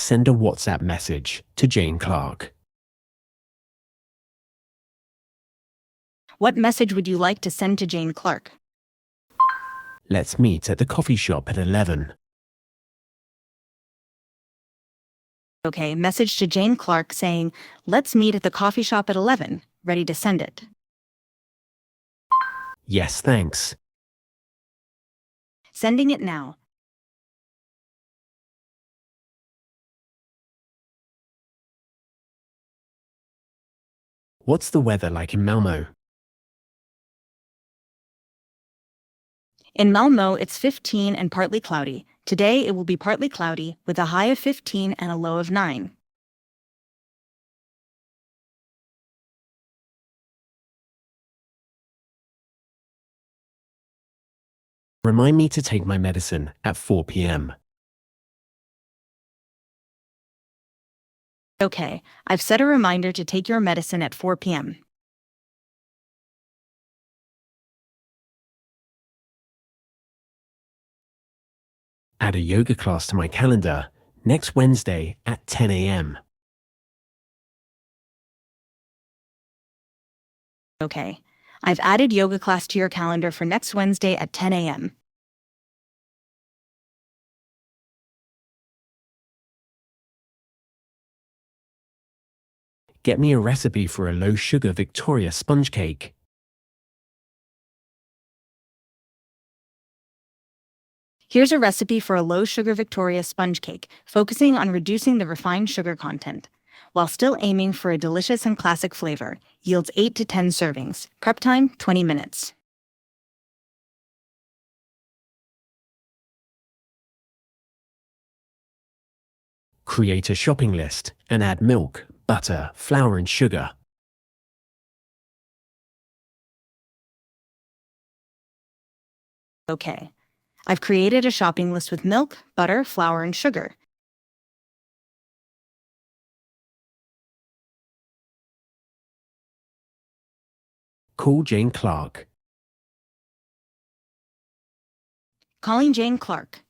Send a WhatsApp message to Jane Clark. What message would you like to send to Jane Clark? Let's meet at the coffee shop at 11. Okay, message to Jane Clark saying, "Let's meet at the coffee shop at 11. Ready to send it." Yes, thanks. Sending it now. What's the weather like in Malmo? In Malmo, it's 15 and partly cloudy. Today, it will be partly cloudy with a high of 15 and a low of 9. Remind me to take my medicine at 4 p.m. Okay, I've set a reminder to take your medicine at 4 p.m. Add a yoga class to my calendar next Wednesday at 10 a.m. Okay, I've added yoga class to your calendar for next Wednesday at 10 a.m. Get me a recipe for a low-sugar Victoria sponge cake. Here's a recipe for a low-sugar Victoria sponge cake, focusing on reducing the refined sugar content, while still aiming for a delicious and classic flavor. Yields 8 to 10 servings. Prep time, 20 minutes. Create a shopping list and add milk, butter, flour and sugar. Okay, I've created a shopping list with milk, butter, flour, and sugar. Call Jane Clark. Calling Jane Clark.